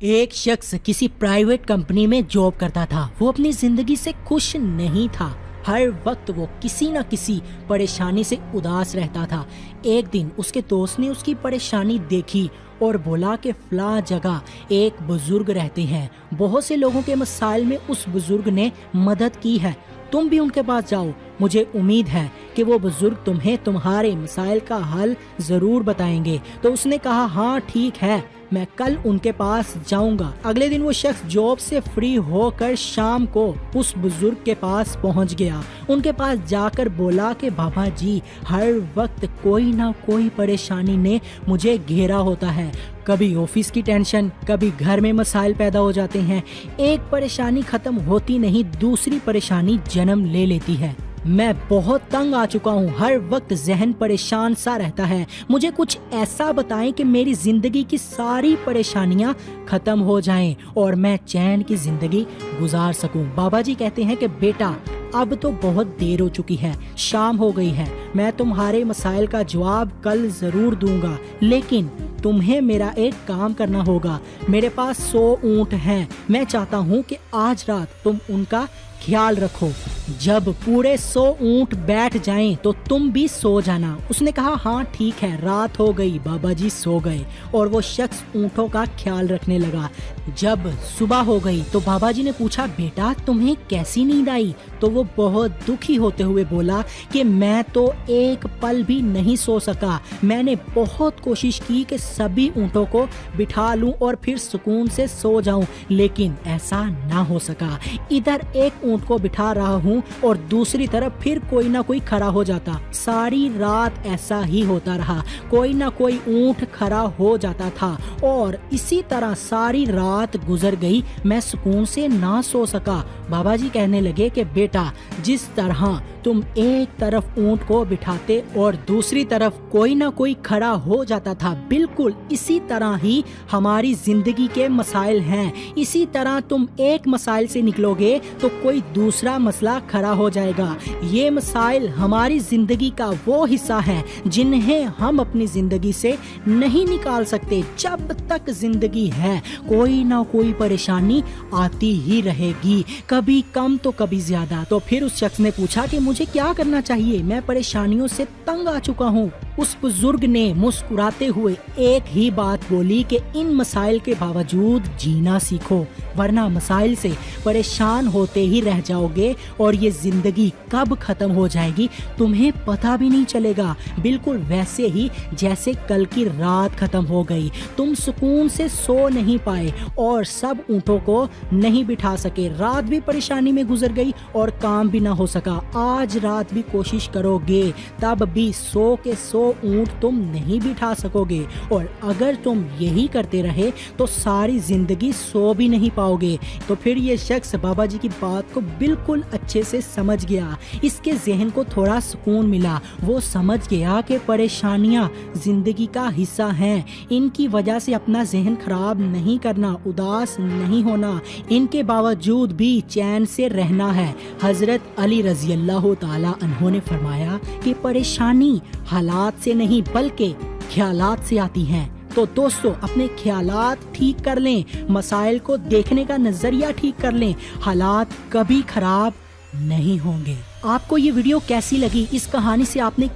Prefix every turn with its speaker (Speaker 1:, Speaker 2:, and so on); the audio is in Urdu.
Speaker 1: ایک شخص کسی پرائیویٹ کمپنی میں جاب کرتا تھا۔ وہ اپنی زندگی سے خوش نہیں تھا۔ ہر وقت وہ کسی نہ کسی پریشانی سے اداس رہتا تھا۔ ایک دن اس کے دوست نے اس کی پریشانی دیکھی اور بولا کہ فلاں جگہ ایک بزرگ رہتے ہیں، بہت سے لوگوں کے مسائل میں اس بزرگ نے مدد کی ہے، تم بھی ان کے پاس جاؤ، مجھے امید ہے کہ وہ بزرگ تمہیں تمہارے مسائل کا حل ضرور بتائیں گے۔ تو اس نے کہا ہاں ٹھیک ہے، میں کل ان کے پاس جاؤں گا۔ اگلے دن وہ شخص جاب سے فری ہو کر شام کو اس بزرگ کے پاس پہنچ گیا۔ ان کے پاس جا کر بولا کہ بابا جی، ہر وقت کوئی نہ کوئی پریشانی نے مجھے گھیرا ہوتا ہے، کبھی آفس کی ٹینشن، کبھی گھر میں مسائل پیدا ہو جاتے ہیں، ایک پریشانی ختم ہوتی نہیں دوسری پریشانی جنم لے لیتی ہے، میں بہت تنگ آ چکا ہوں، ہر وقت ذہن پریشان سا رہتا ہے، مجھے کچھ ایسا بتائیں کہ میری زندگی کی ساری پریشانیاں ختم ہو جائیں اور میں چین کی زندگی گزار سکوں۔ بابا جی کہتے ہیں کہ بیٹا، اب تو بہت دیر ہو چکی ہے، شام ہو گئی ہے، میں تمہارے مسائل کا جواب کل ضرور دوں گا، لیکن تمہیں میرا ایک کام کرنا ہوگا۔ میرے پاس 100 اونٹ ہیں، میں چاہتا ہوں کہ آج رات تم ان کا خیال رکھو، جب پورے 100 اونٹ بیٹھ جائیں تو تم بھی سو جانا۔ اس نے کہا ہاں ٹھیک ہے۔ رات ہو گئی، بابا جی سو گئے اور وہ شخص اونٹوں کا خیال رکھنے لگا۔ جب صبح ہو گئی تو بابا جی نے پوچھا بیٹا تمہیں کیسی نیند آئی؟ تو وہ بہت دکھی ہوتے ہوئے بولا کہ میں تو ایک پل بھی نہیں سو سکا، میں نے بہت کوشش کی کہ سبھی اونٹوں کو بٹھا لوں اور پھر سکون سے سو جاؤں، لیکن ایسا نہ ہو سکا۔ ادھر ایک اونٹ کو بٹھا رہا ہوں اور دوسری طرف پھر کوئی نہ کوئی کھڑا ہو جاتا، ساری رات ایسا ہی ہوتا رہا، کوئی نہ کوئی اونٹ کھڑا ہو جاتا تھا اور اسی طرح ساری رات گزر گئی، میں سکون سے نہ سو سکا۔ بابا جی کہنے لگے کہ بیٹا، جس طرح تم ایک طرف اونٹ کو بٹھاتے اور دوسری طرف کوئی نہ کوئی کھڑا ہو جاتا تھا، بالکل اسی طرح ہی ہماری زندگی کے مسائل ہیں۔ اسی طرح تم ایک مسائل سے نکلو گے تو کوئی دوسرا مسئلہ کھڑا ہو جائے گا۔ یہ مسائل ہماری زندگی کا وہ حصہ ہیں جنہیں ہم اپنی زندگی سے نہیں نکال سکتے۔ جب تک زندگی ہے کوئی نہ کوئی پریشانی آتی ہی رہے گی، کبھی کم تو کبھی زیادہ۔ تو پھر اس شخص نے پوچھا کہ مجھے کیا کرنا چاہیے، میں پریشانیوں سے تنگ آ چکا ہوں۔ اس بزرگ نے مسکراتے ہوئے ایک ہی بات بولی کہ ان مسائل کے باوجود جینا سیکھو، ورنہ مسائل سے پریشان ہوتے ہی رہ جاؤ گے اور یہ زندگی کب ختم ہو جائے گی تمہیں پتہ بھی نہیں چلے گا، بالکل ویسے ہی جیسے کل کی رات ختم ہو گئی، تم سکون سے سو نہیں پائے اور سب اونٹوں کو نہیں بٹھا سکے، رات بھی پریشانی میں گزر گئی اور کام بھی نہ ہو سکا۔ آج رات بھی کوشش کرو گے تب بھی 100 کے 100 اونٹ تم نہیں بٹھا سکو گے، اور اگر تم یہی کرتے رہے تو ساری زندگی سو بھی نہیں پاؤ گے۔ تو پھر یہ شخص بابا جی کی بات کو بالکل اچھے سے سمجھ گیا، اس کے ذہن کو تھوڑا سکون ملا، وہ سمجھ گیا کہ پریشانیاں زندگی کا حصہ ہیں، ان کی وجہ سے اپنا ذہن خراب نہیں کرنا، اداس نہیں ہونا، ان کے باوجود بھی چین سے رہنا ہے۔ حضرت علی رضی اللہ تعالی عنہ نے فرمایا کہ پریشانی حالات سے نہیں بلکہ خیالات سے آتی ہیں۔ تو دوستو، اپنے خیالات ٹھیک کر لیں، مسائل کو دیکھنے کا نظریہ ٹھیک کر لیں، حالات کبھی خراب نہیں ہوں گے۔ آپ کو یہ ویڈیو کیسی لگی؟ اس کہانی سے آپ نے